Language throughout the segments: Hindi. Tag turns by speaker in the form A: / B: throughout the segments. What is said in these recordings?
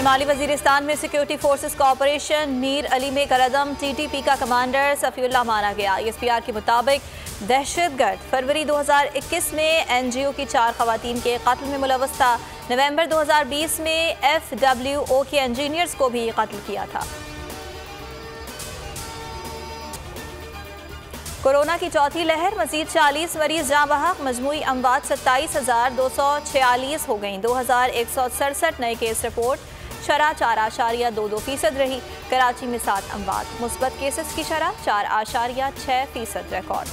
A: शिमाली वजीरिस्तान में सिक्योरिटी फोर्सेस का ऑपरेशन मीर अली में कलअदम TTP का कमांडर सफीउल्लाह मारा गया। ESPR के मुताबिक दहशतगर्द फरवरी 2021 में NGO की 4 खवातीन के कत्ल में मुलव्वस था। नवंबर 2020 में FWO के इंजीनियर्स को भी कत्ल किया था। कोरोना की चौथी लहर, मजीद 40 मरीज जाँ बहक, मजमूई अमवात 27,246 हो गई। 2,167 नए केस रिपोर्ट, शरह 4.22% रही। कराची में 7 अमवात, मुस्बत केसेस की शरह 4.6% रिकॉर्ड।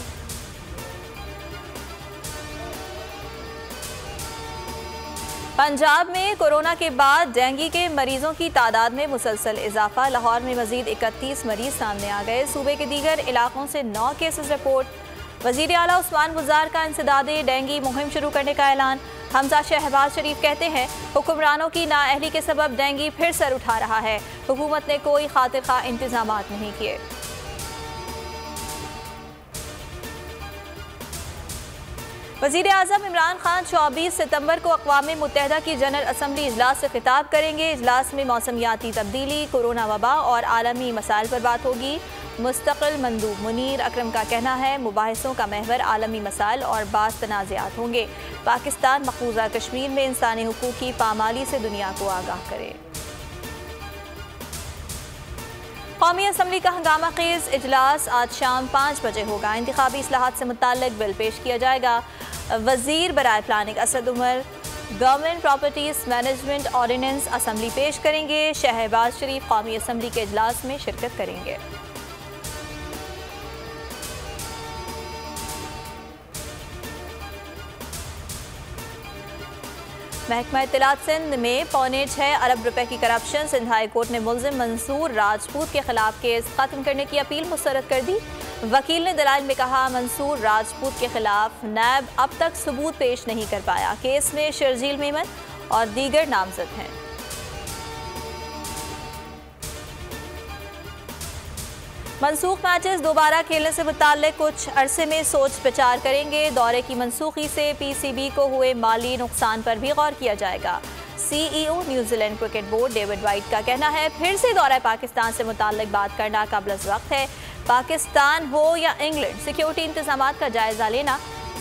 A: पंजाब में कोरोना के बाद डेंगू के मरीजों की तादाद में मुसलसल इजाफा। लाहौर में मजीद 31 मरीज सामने आ गए। सूबे के दीगर इलाकों से 9 केसेस रिपोर्ट। वजीर आला उस्मान गुजार का इंसदादे डेंगू मुहिम शुरू करने का ऐलान। हमजा शहबाज शरीफ कहते हैं हुक्मरानों की नाअहली के सबब डेंगू फिर सर उठा रहा है। हुकूमत ने कोई खातिर खा इंतजाम नहीं किए। वज़ीर आज़म इमरान खान 24 सितंबर को अक़वाम मुत्तहिदा की जनरल असम्बली इजलास से खिताब करेंगे। इजलास में मौसमियाती तब्दीली, कोरोना वबा और आलमी मसाइल पर बात होगी। मुस्तक़िल मंदूब मुनीर अकरम का कहना है मुबाहिसों का महवर आलमी मसाइल और बाज़ तनाज़ात होंगे। पाकिस्तान मक़बूज़ा कश्मीर में इंसानी हुकूक़ की पामाली से दुनिया को आगाह करे। कौमी असम्बली का हंगामा खेज इजलास आज शाम 5 बजे होगा। इंतखाबी इस्लाहात से मुताल्लिक़ बिल पेश किया जाएगा। वज़ीर बराए planning Asad Umar government properties management ordinance assembly पेश करेंगे। शहबाज शरीफ कौमी असम्बली के इजलास में शिरकत करेंगे। महकमा इत्तलात सिंध में 6.25 अरब रुपए की करप्शन। सिंध हाई कोर्ट ने मुल्जिम मंसूर राजपूत के खिलाफ केस खत्म करने की अपील मुस्तरद कर दी। वकील ने दलाइल में कहा मंसूर राजपूत के खिलाफ नैब अब तक सबूत पेश नहीं कर पाया। केस में शर्जील मेमन और दीगर नामजद हैं। मनसूख मैचेस दोबारा खेलने से मुताल्लिक कुछ अरसे में सोच विचार करेंगे। दौरे की मनसूखी से PCB को हुए माली नुकसान पर भी गौर किया जाएगा। CEO New Zealand cricket board David white का कहना है फिर से दौरा पाकिस्तान से मुताल्लिक बात करना काबिल वक्त है। पाकिस्तान हो या इंग्लैंड, सिक्योरिटी इंतजामात का जायजा लेना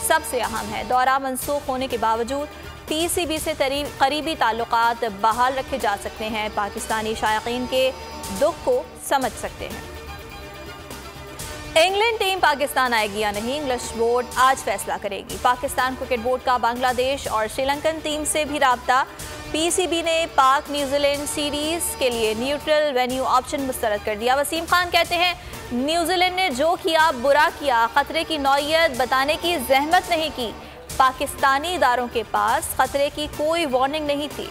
A: सबसे अहम है। दौरा मनसूख होने के बावजूद PCB से करीबी ताल्लुकात बहाल रखे जा सकते हैं। पाकिस्तानी शायकीन के दुख को समझ सकते हैं। इंग्लैंड टीम पाकिस्तान आएगी या नहीं, इंग्लिश बोर्ड आज फैसला करेगी। पाकिस्तान क्रिकेट बोर्ड का बांग्लादेश और श्रीलंकन टीम से भी राब्ता। PCB ने पाक न्यूजीलैंड सीरीज के लिए न्यूट्रल वेन्यू ऑप्शन मुस्तरद कर दिया। वसीम खान कहते हैं न्यूजीलैंड ने जो किया बुरा किया, खतरे की नौयत बताने की जहमत नहीं की। पाकिस्तानी इदारों के पास खतरे की कोई वार्निंग नहीं थी।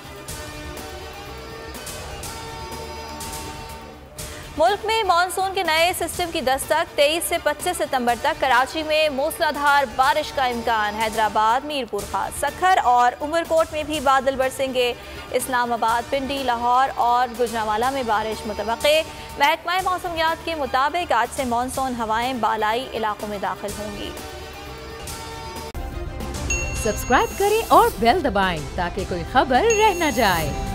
A: मुल्क में मानसून के नए सिस्टम की दस्तक। 23 से 25 सितंबर तक कराची में मूसलाधार बारिश का इम्कान। हैदराबाद, मीरपुर खास, सखर और उमरकोट में भी बादल बरसेंगे। इस्लामाबाद, पिंडी, लाहौर और गुजरांवाला में बारिश मुतवक्के। महकमा मौसमियात के मुताबिक आज से मानसून हवाएं बालाई इलाकों में दाखिल होंगी।
B: सब्सक्राइब करें और बेल दबाएं ताकि कोई खबर रह न जाए।